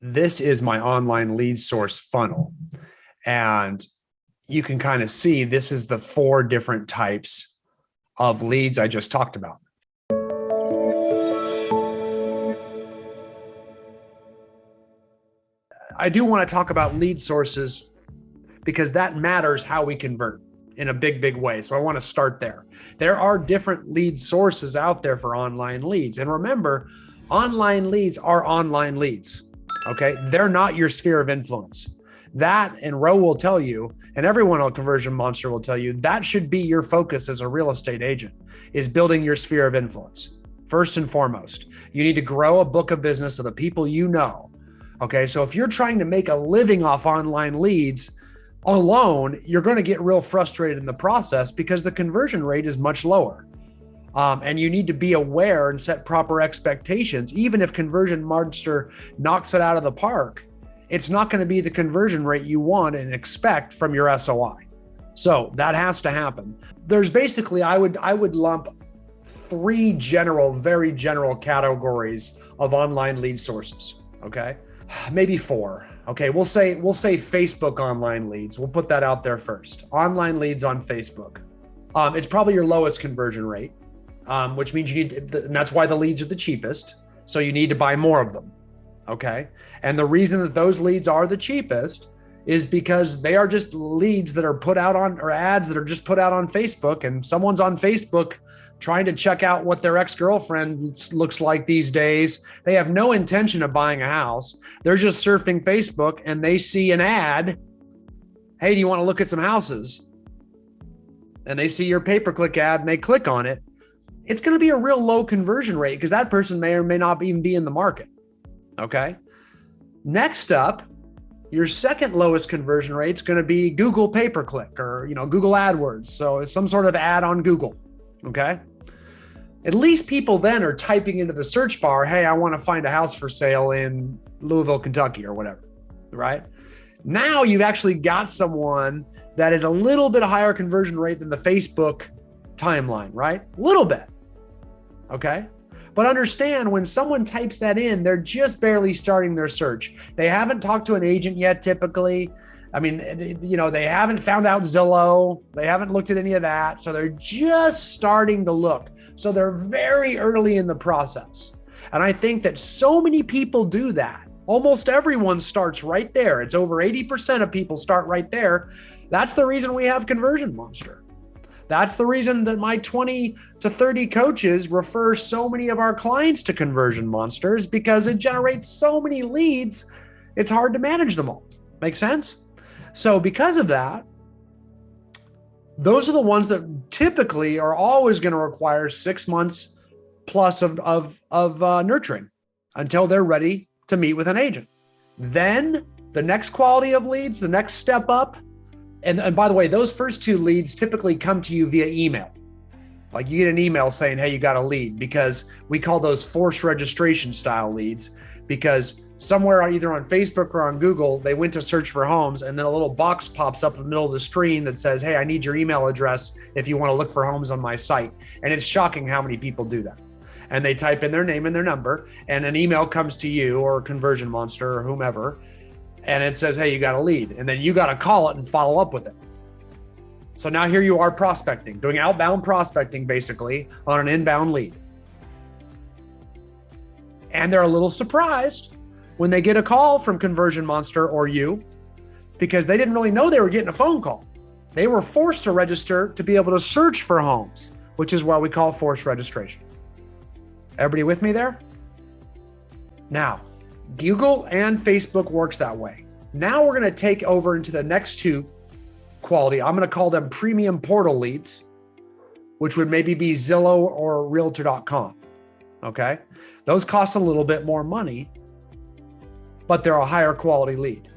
this is my online lead source funnel. And you can kind of see this is the 4 different types of leads I just talked about. I do want to talk about lead sources because that matters how we convert in a big, big way. So I want to start there. There are different lead sources out there for online leads. And remember, online leads are online leads. Okay. They're not your sphere of influence. That, and Ro will tell you, and everyone on Conversion Monster will tell you, that should be your focus as a real estate agent, is building your sphere of influence. First and foremost, you need to grow a book of business of the people you know. Okay. So if you're trying to make a living off online leads alone, you're going to get real frustrated in the process because the conversion rate is much lower. And you need to be aware and set proper expectations. Even if Conversion Monster knocks it out of the park, it's not going to be the conversion rate you want and expect from your SOI. So that has to happen. There's basically, I would lump 3 very general categories of online lead sources. Okay. Maybe 4. Okay. We'll say Facebook online leads. We'll put that out there first. Online leads on Facebook. It's probably your lowest conversion rate, which means and that's why the leads are the cheapest. So you need to buy more of them. Okay. And the reason that those leads are the cheapest is because they are just leads that are put out on, or ads that are just put out on Facebook, and someone's on Facebook trying to check out what their ex-girlfriend looks like these days. They have no intention of buying a house. They're just surfing Facebook and they see an ad. Hey, do you want to look at some houses? And they see your pay-per-click ad and they click on it. It's going to be a real low conversion rate because that person may or may not even be in the market. Okay. Next up, your second lowest conversion rate is going to be Google pay-per-click or, Google AdWords. So it's some sort of ad on Google. Okay. At least people then are typing into the search bar, hey, I want to find a house for sale in Louisville, Kentucky or whatever. Right. Now you've actually got someone that is a little bit higher conversion rate than the Facebook timeline, right? A little bit. Okay. But understand, when someone types that in, they're just barely starting their search. They haven't talked to an agent yet, typically. I mean, they haven't found out Zillow. They haven't looked at any of that. So they're just starting to look. So they're very early in the process. And I think that so many people do that. Almost everyone starts right there. It's over 80% of people start right there. That's the reason we have Conversion Monster. That's the reason that my 20 to 30 coaches refer so many of our clients to Conversion Monsters, because it generates so many leads, it's hard to manage them all. Make sense? So because of that, those are the ones that typically are always going to require 6 months plus of nurturing until they're ready to meet with an agent. Then the next quality of leads, the next step up, and by the way, those first 2 leads typically come to you via email. Like you get an email saying, hey, you got a lead, because we call those forced registration style leads, because somewhere either on Facebook or on Google, they went to search for homes and then a little box pops up in the middle of the screen that says, hey, I need your email address if you want to look for homes on my site. And it's shocking how many people do that. And they type in their name and their number, and an email comes to you or Conversion Monster or whomever, and it says, hey, you got a lead. And then you got to call it and follow up with it. So now here you are prospecting, doing outbound prospecting basically on an inbound lead. And they're a little surprised when they get a call from Conversion Monster or you, because they didn't really know they were getting a phone call. They were forced to register to be able to search for homes, which is why we call forced registration. Everybody with me there? Now, Google and Facebook works that way. Now we're going to take over into the next 2 quality. I'm going to call them premium portal leads, which would maybe be Zillow or Realtor.com. Okay. Those cost a little bit more money, but they're a higher quality lead.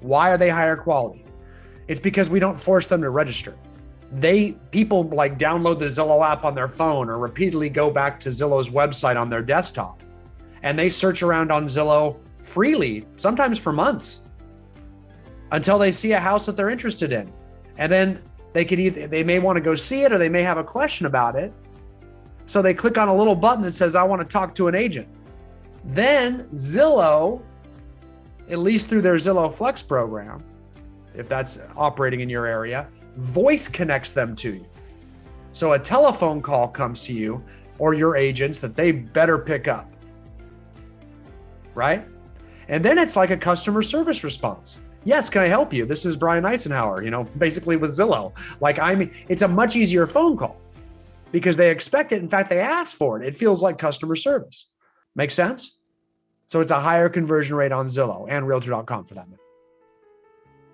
Why are they higher quality? It's because we don't force them to register. People like download the Zillow app on their phone or repeatedly go back to Zillow's website on their desktop, and they search around on Zillow freely, sometimes for months, until they see a house that they're interested in. And then they may want to go see it, or they may have a question about it. So they click on a little button that says, I want to talk to an agent. Then Zillow at least through their Zillow Flex program, if that's operating in your area, voice connects them to you. So a telephone call comes to you or your agents that they better pick up, right? And then it's like a customer service response. Yes, can I help you? This is Brian Icenhower, basically with Zillow. It's a much easier phone call because they expect it. In fact, they ask for it. It feels like customer service. Make sense? So it's a higher conversion rate on Zillow and Realtor.com for that matter.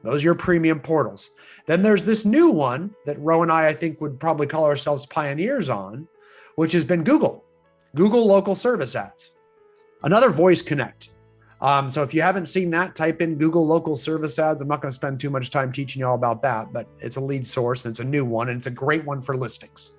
Those are your premium portals. Then there's this new one that Ro and I think, would probably call ourselves pioneers on, which has been Google local service ads. Another voice connect. So if you haven't seen that, type in Google local service ads. I'm not going to spend too much time teaching you all about that, but it's a lead source and it's a new one and it's a great one for listings.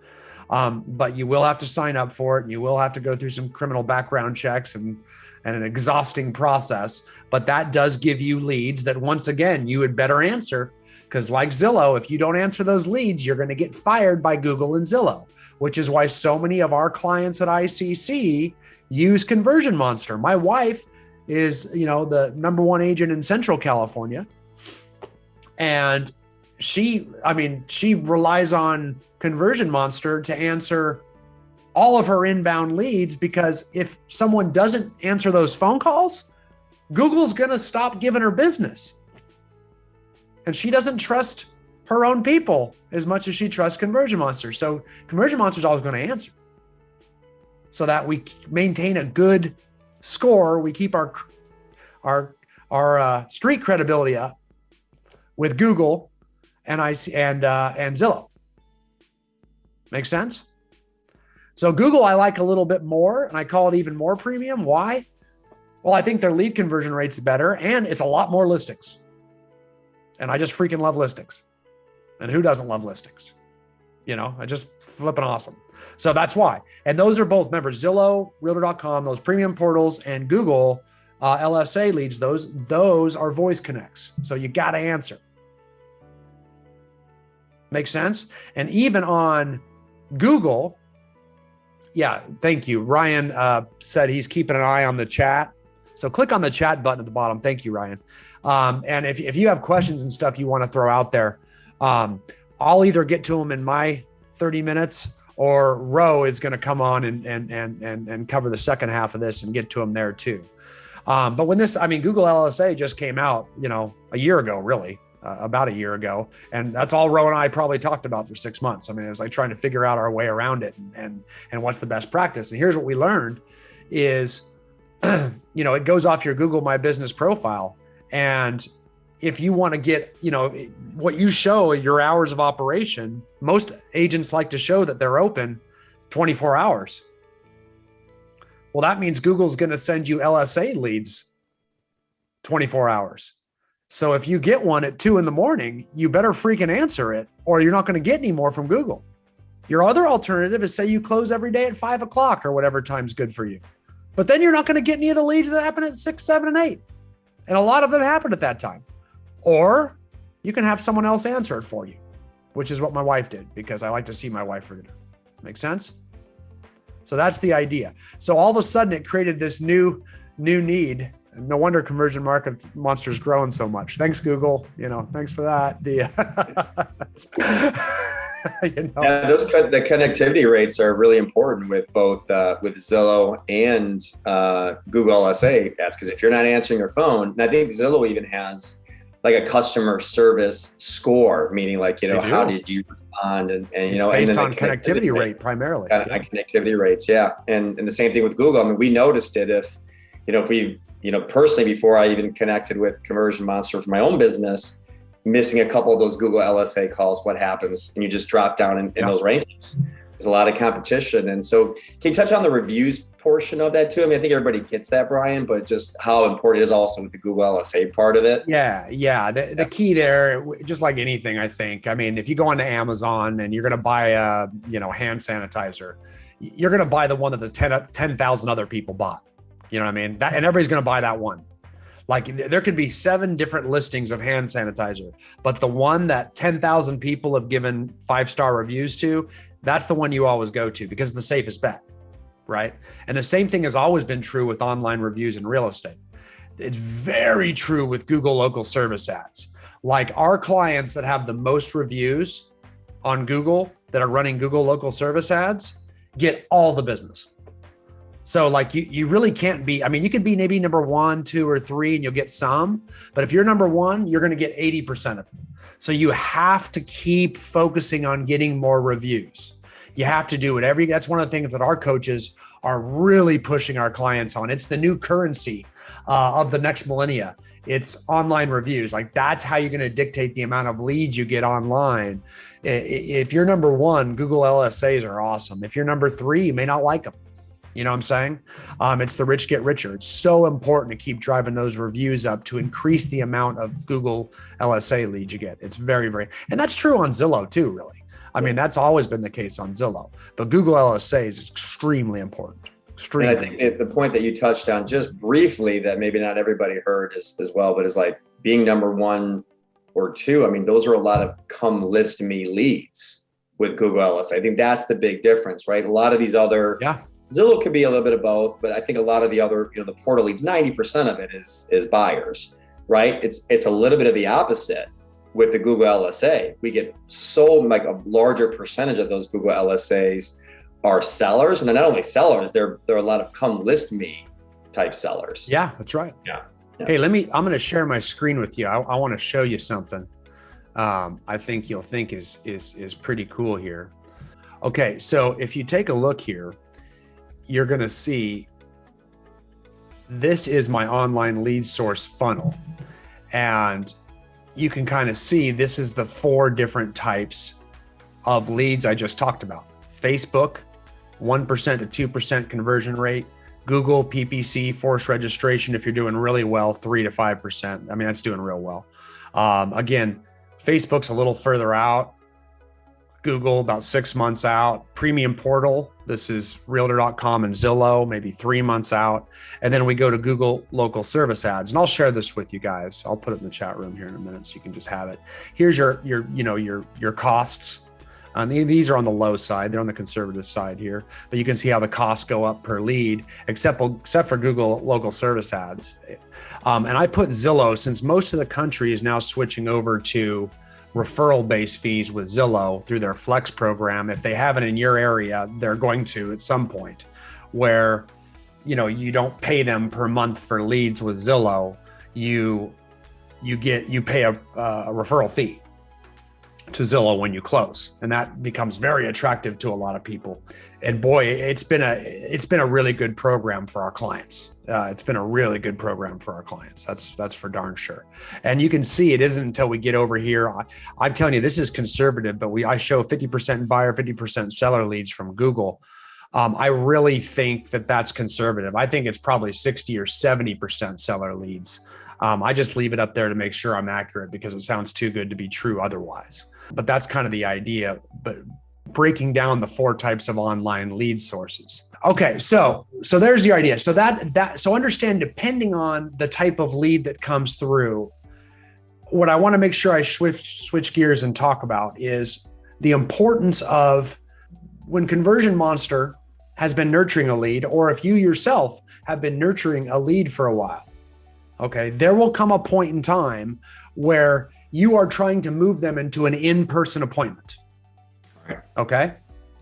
But you will have to sign up for it and you will have to go through some criminal background checks and an exhausting process. But that does give you leads that, once again, you would better answer, because like Zillow, if you don't answer those leads, you're going to get fired by Google and Zillow, which is why so many of our clients at ICC use Conversion Monster. My wife is, the number one agent in Central California. And she relies on Conversion Monster to answer all of her inbound leads, because if someone doesn't answer those phone calls, Google's going to stop giving her business. And she doesn't trust her own people as much as she trusts Conversion Monster. So Conversion Monster is always going to answer, so that we maintain a good score. We keep our street credibility up with Google and Zillow. Make sense? So Google, I like a little bit more, and I call it even more premium. Why? Well, I think their lead conversion rate's better, and it's a lot more listings. And I just freaking love listings. And who doesn't love listings? I just flipping awesome. So that's why. And those are both, remember, Zillow, Realtor.com, those premium portals, and Google LSA leads, those are voice connects. So you got to answer. Makes sense? And even on Google, yeah, thank you. Ryan said he's keeping an eye on the chat. So click on the chat button at the bottom. Thank you, Ryan. And if you have questions and stuff you want to throw out there, I'll either get to them in my 30 minutes, or Ro is going to come on and cover the second half of this and get to them there too. But when Google LSA just came out, a year ago, really, about a year ago. And that's all Ro and I probably talked about for 6 months. It was like trying to figure out our way around it and what's the best practice. And here's what we learned is, it goes off your Google My Business profile. And if you want to get, what you show, your hours of operation, most agents like to show that they're open 24 hours. Well, that means Google's going to send you LSA leads 24 hours. So if you get one at 2 a.m, you better freaking answer it, or you're not going to get any more from Google. Your other alternative is, say you close every day at 5 o'clock or whatever time's good for you. But then you're not going to get any of the leads that happen at 6, 7, and 8. And a lot of them happen at that time. Or you can have someone else answer it for you, which is what my wife did, because I like to see my wife for dinner. Make sense? So that's the idea. So all of a sudden it created this new need. No wonder Conversion Monster's growing so much. Thanks, Google. Thanks for that. The connectivity rates are really important with both with Zillow and Google LSA ads, because if you're not answering your phone, and I think Zillow even has like a customer service score, meaning like, how did you respond? And it's based on connectivity rate primarily. Connectivity rates. Yeah. And the same thing with Google. We noticed it if we, personally, before I even connected with Conversion Monster for my own business, missing a couple of those Google LSA calls, what happens? And you just drop down in those rankings. There's a lot of competition. And so can you touch on the reviews portion of that too? I think everybody gets that, Brian, but just how important it is also with the Google LSA part of it. Yeah. The key there, just like anything, I think, if you go onto Amazon and you're going to buy a, hand sanitizer, you're going to buy the one that the 10,000 other people bought. You know what I mean? And everybody's going to buy that one. Like there could be 7 different listings of hand sanitizer, but the one that 10,000 people have given 5-star reviews to, that's the one you always go to because it's the safest bet, right? And the same thing has always been true with online reviews in real estate. It's very true with Google local service ads. Like our clients that have the most reviews on Google that are running Google local service ads get all the business. So like you really can't be, I mean, you could be maybe number 1, 2, or 3 and you'll get some, but if you're number 1, you're going to get 80% of it. So you have to keep focusing on getting more reviews. You have to do it that's one of the things that our coaches are really pushing our clients on. It's the new currency of the next millennia. It's online reviews. Like that's how you're going to dictate the amount of leads you get online. If you're number 1, Google LSAs are awesome. If you're number 3, you may not like them. You know what I'm saying? It's the rich get richer. It's so important to keep driving those reviews up to increase the amount of Google LSA leads you get. It's very, very, and that's true on Zillow too, really. I mean, that's always been the case on Zillow, but Google LSA is extremely important. Extremely. And I think the point that you touched on just briefly that maybe not everybody heard as well, but is like being number 1 or 2. I mean, those are a lot of come list me leads with Google LSA. I think that's the big difference, right? A lot of these other, Zillow could be a little bit of both, but I think a lot of the other, the portal leads, 90% of it is buyers, right? It's a little bit of the opposite with the Google LSA. We get so like a larger percentage of those Google LSAs are sellers, and they're not only sellers, they're a lot of come list me type sellers. Yeah, that's right. Yeah. Hey, I'm going to share my screen with you. I want to show you something. I think you'll think is pretty cool here. Okay, so if you take a look here, you're going to see this is my online lead source funnel. And you can kind of see this is the 4 different types of leads I just talked about. Facebook, 1% to 2% conversion rate. Google, PPC, forced registration. If you're doing really well, 3 to 5%. I mean, that's doing real well. Again, Facebook's a little further out. Google about 6 months out. Premium portal, this is realtor.com and Zillow, maybe 3 months out. And then we go to Google local service ads. And I'll share this with you guys. I'll put it in the chat room here in a minute so you can just have it. Here's your costs. These are on the low side. They're on the conservative side here, but you can see how the costs go up per lead, except for Google local service ads. And I put Zillow, since most of the country is now switching over to referral-based fees with Zillow through their Flex program. If they have it in your area, they're going to at some point, where you don't pay them per month for leads with Zillow. You pay a referral fee to Zillow when you close, and that becomes very attractive to a lot of people. And boy, it's been a really good program for our clients. It's been a really good program for our clients. That's for darn sure. And you can see it isn't until we get over here. I'm telling you, this is conservative, but I show 50% buyer, 50% seller leads from Google. I really think that's conservative. I think it's probably 60 or 70% seller leads. I just leave it up there to make sure I'm accurate because it sounds too good to be true otherwise. But that's kind of the idea, but breaking down the 4 types of online lead sources. Okay, so there's the idea. So understand, depending on the type of lead that comes through, what I want to make sure I switch gears and talk about is the importance of when Conversion Monster has been nurturing a lead, or if you yourself have been nurturing a lead for a while. Okay, there will come a point in time where you are trying to move them into an in-person appointment. Okay,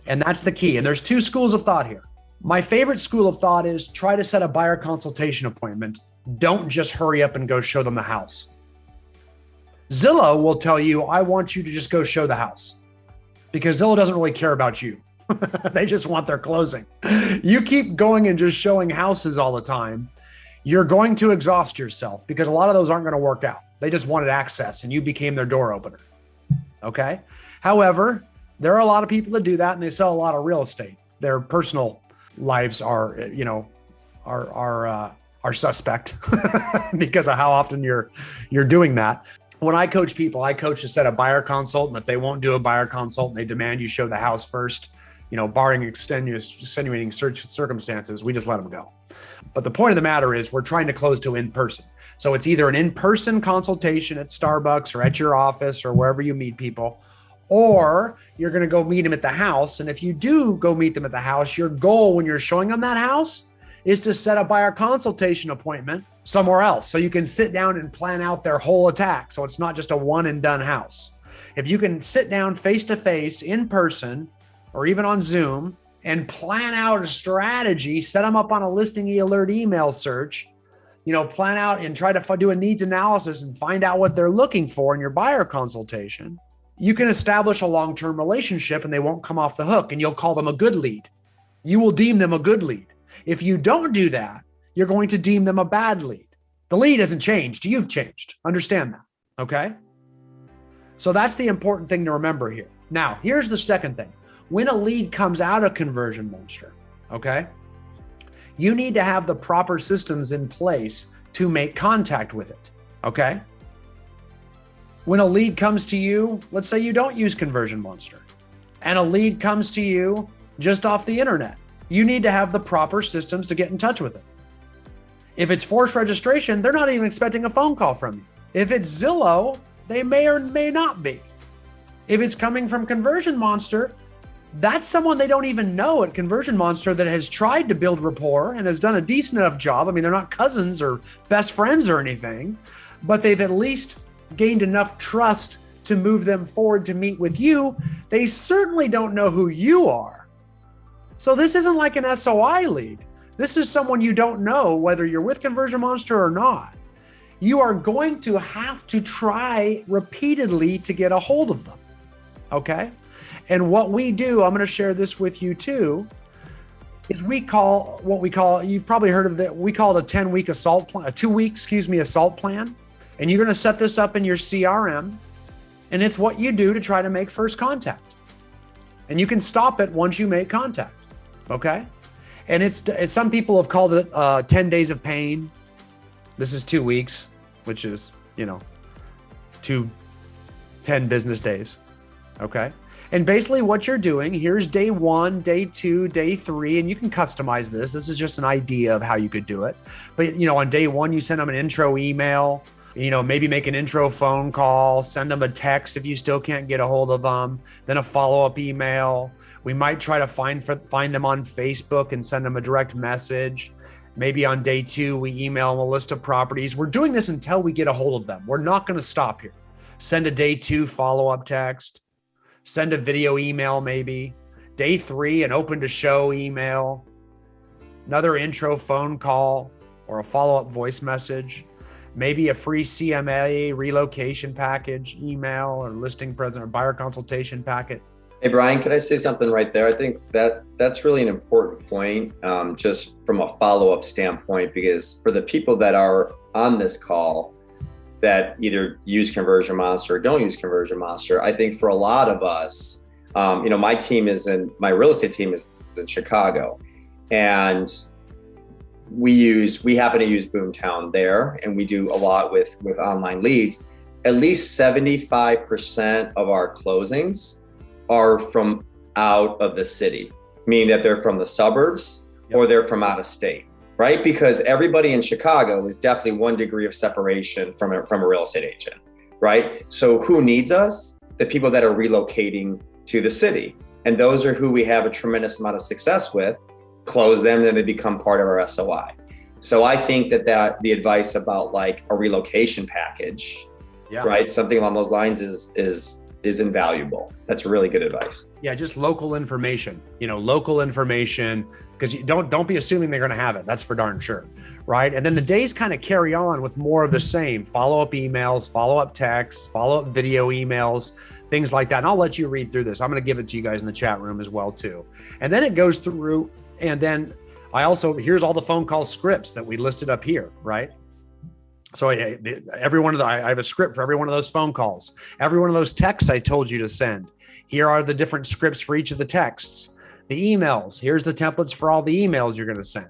and that's the key. And there's 2 schools of thought here. My favorite school of thought is try to set a buyer consultation appointment. Don't just hurry up and go show them the house. Zillow will tell you, I want you to just go show the house, because Zillow doesn't really care about you. They just want their closing. You keep going and just showing houses all the time, you're going to exhaust yourself, because a lot of those aren't going to work out. They just wanted access and you became their door opener. Okay. However, there are a lot of people that do that, and they sell a lot of real estate. Their personal lives are suspect because of how often you're doing that. When I coach people, I coach to set a buyer consult, and if they won't do a buyer consult and they demand you show the house first, barring extenuating circumstances, we just let them go. But the point of the matter is we're trying to close to in-person. So it's either an in-person consultation at Starbucks or at your office or wherever you meet people, or you're going to go meet them at the house. And if you do go meet them at the house, your goal when you're showing them that house is to set a buyer consultation appointment somewhere else so you can sit down and plan out their whole attack. So it's not just a one and done house. If you can sit down face to face in person or even on Zoom and plan out a strategy, set them up on a listing alert email search, plan out and try to do a needs analysis and find out what they're looking for in your buyer consultation, you can establish a long-term relationship and they won't come off the hook, and you'll call them a good lead. You will deem them a good lead. If you don't do that, you're going to deem them a bad lead. The lead hasn't changed. You've changed. Understand that. Okay? So that's the important thing to remember here. Now, here's the second thing. When a lead comes out of Conversion Monster, okay, you need to have the proper systems in place to make contact with it. Okay? When a lead comes to you, let's say you don't use Conversion Monster, and a lead comes to you just off the internet, you need to have the proper systems to get in touch with it. If it's forced registration, they're not even expecting a phone call from you. If it's Zillow, they may or may not be. If it's coming from Conversion Monster, that's someone they don't even know at Conversion Monster that has tried to build rapport and has done a decent enough job. I mean, they're not cousins or best friends or anything, but they've at least gained enough trust to move them forward to meet with you. They certainly don't know who you are. So this isn't like an SOI lead. This is someone you don't know whether you're with Conversion Monster or not. You are going to have to try repeatedly to get a hold of them. Okay? And what we do, I'm going to share this with you too, is you've probably heard of we call it a 10-week assault plan, a 2-week, assault plan. And you're going to set this up in your CRM. And it's what you do to try to make first contact. And you can stop it once you make contact. Okay? And it's some people have called it 10 days of pain. This is 2 weeks, which is, 10 business days. Okay? And basically what you're doing, here's day 1, day 2, day 3, and you can customize this. This is just an idea of how you could do it. But, on day 1, you send them an intro email, maybe make an intro phone call, send them a text if you still can't get a hold of them, then a follow-up email. We might try to find them on Facebook and send them a direct message. Maybe on day 2, we email them a list of properties. We're doing this until we get a hold of them. We're not going to stop here. Send a day 2 follow-up text. Send a video email maybe. Day 3, an open to show email. Another intro phone call or a follow-up voice message. Maybe a free CMA relocation package email or listing present or buyer consultation packet. Hey, Brian, could I say something right there? I think that's really an important point, just from a follow-up standpoint, because for the people that are on this call that either use Conversion Monster or don't use Conversion Monster, I think for a lot of us, my real estate team is in Chicago, and we happen to use Boomtown there, and we do a lot with online leads. At least 75% of our closings are from out of the city, meaning that they're from the suburbs or they're from out of state, right? Because everybody in Chicago is definitely 1 degree of separation from a real estate agent, right? So who needs us? The people that are relocating to the city. And those are who we have a tremendous amount of success with. Close them, then they become part of our SOI. So I think that the advice about like a relocation package, right? Something along those lines is invaluable. That's really good advice. Yeah, just local information, because you don't be assuming they're going to have it. That's for darn sure, right? And then the days kind of carry on with more of the same: follow-up emails, follow-up texts, follow-up video emails, things like that. And I'll let you read through this. I'm going to give it to you guys in the chat room as well too. And then it goes through, and then here's all the phone call scripts that we listed up here, right? So I have a script for every one of those phone calls, every one of those texts I told you to send. Here are the different scripts for each of the texts. The emails, here's the templates for all the emails you're going to send.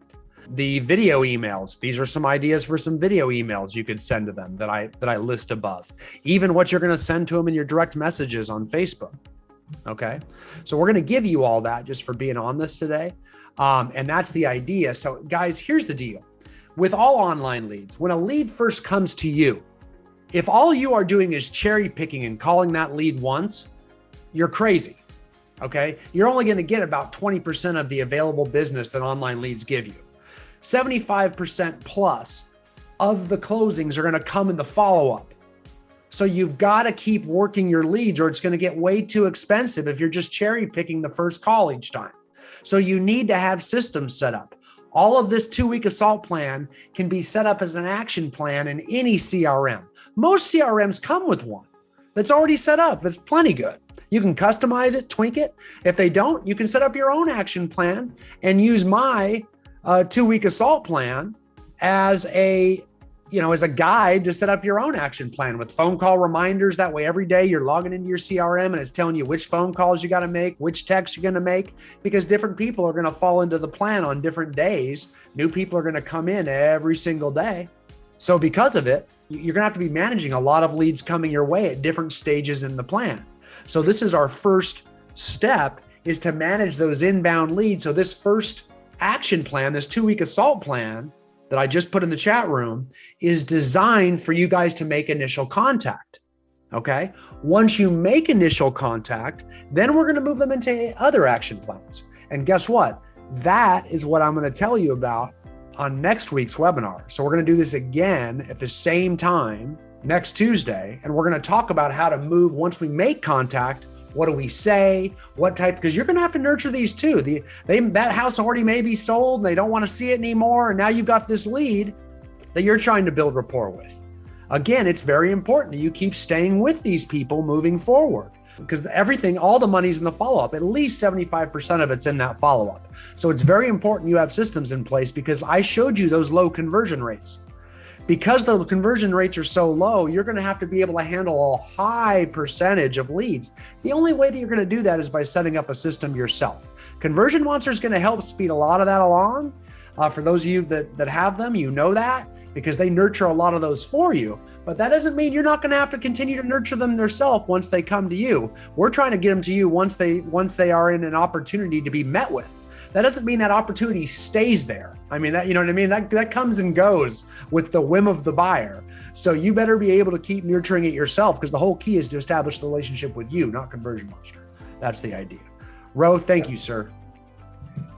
The video emails, these are some ideas for some video emails you could send to them that I list above. Even what you're going to send to them in your direct messages on Facebook. Okay. So we're going to give you all that just for being on this today. And that's the idea. So guys, here's the deal. With all online leads, when a lead first comes to you, if all you are doing is cherry picking and calling that lead once, you're crazy. Okay. You're only going to get about 20% of the available business that online leads give you. 75% plus of the closings are going to come in the follow-up. So you've got to keep working your leads, or it's going to get way too expensive if you're just cherry picking the first call each time. So you need to have systems set up. All of this 2-week assault plan can be set up as an action plan in any CRM. Most CRMs come with one that's already set up. That's plenty good. You can customize it, tweak it. If they don't, you can set up your own action plan and use my 2-week assault plan as a guide to set up your own action plan with phone call reminders. That way, every day you're logging into your CRM and it's telling you which phone calls you got to make, which texts you're going to make, because different people are going to fall into the plan on different days. New people are going to come in every single day. So because of it, you're going to have to be managing a lot of leads coming your way at different stages in the plan. So this is our first step, is to manage those inbound leads. So this first action plan, this 2-week assault plan that I just put in the chat room, is designed for you guys to make initial contact. Okay. Once you make initial contact, then we're going to move them into other action plans. And guess what? That is what I'm going to tell you about on next week's webinar. So we're going to do this again at the same time next Tuesday. And we're going to talk about how to move once we make contact. What do we say? What type? Because you're going to have to nurture these too. That house already may be sold and they don't want to see it anymore. And now you've got this lead that you're trying to build rapport with. Again, it's very important that you keep staying with these people moving forward, because all the money's in the follow-up. At least 75% of it's in that follow-up. So it's very important you have systems in place, because I showed you those low conversion rates. Because the conversion rates are so low, you're going to have to be able to handle a high percentage of leads. The only way that you're going to do that is by setting up a system yourself. Conversion Monster is going to help speed a lot of that along. For those of you that have them, you know that, because they nurture a lot of those for you. But that doesn't mean you're not going to have to continue to nurture them yourself once they come to you. We're trying to get them to you once they are in an opportunity to be met with. That doesn't mean that opportunity stays there. I mean, you know what I mean? That comes and goes with the whim of the buyer. So you better be able to keep nurturing it yourself, because the whole key is to establish the relationship with you, not Conversion Monster. That's the idea. Ro, thank you, sir.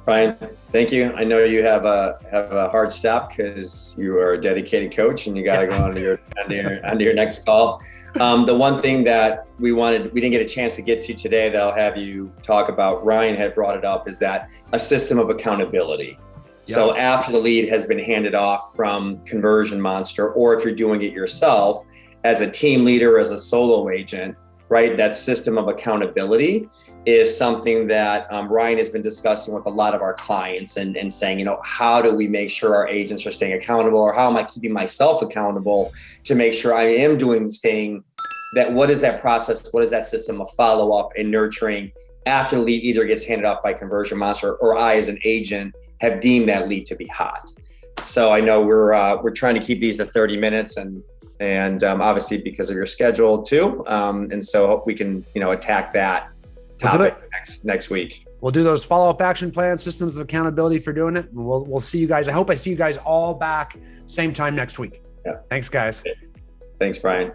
Brian, thank you. I know you have a hard stop because you are a dedicated coach and you got to go on to your next call. The one thing that we didn't get a chance to get to today that I'll have you talk about, Ryan had brought it up, is that a system of accountability. Yep. So after the lead has been handed off from Conversion Monster, or if you're doing it yourself as a team leader, as a solo agent, right? That system of accountability is something that Ryan has been discussing with a lot of our clients and saying, how do we make sure our agents are staying accountable, or how am I keeping myself accountable to make sure I am what is that process? What is that system of follow-up and nurturing after the lead either gets handed off by Conversion Monster or I as an agent have deemed that lead to be hot? So I know we're trying to keep these to 30 minutes and obviously because of your schedule too. And so hope we can, attack that topic next week. We'll do those follow-up action plans, systems of accountability for doing it. And we'll see you guys. I hope I see you guys all back same time next week. Yeah. Thanks, guys. Thanks, Brian.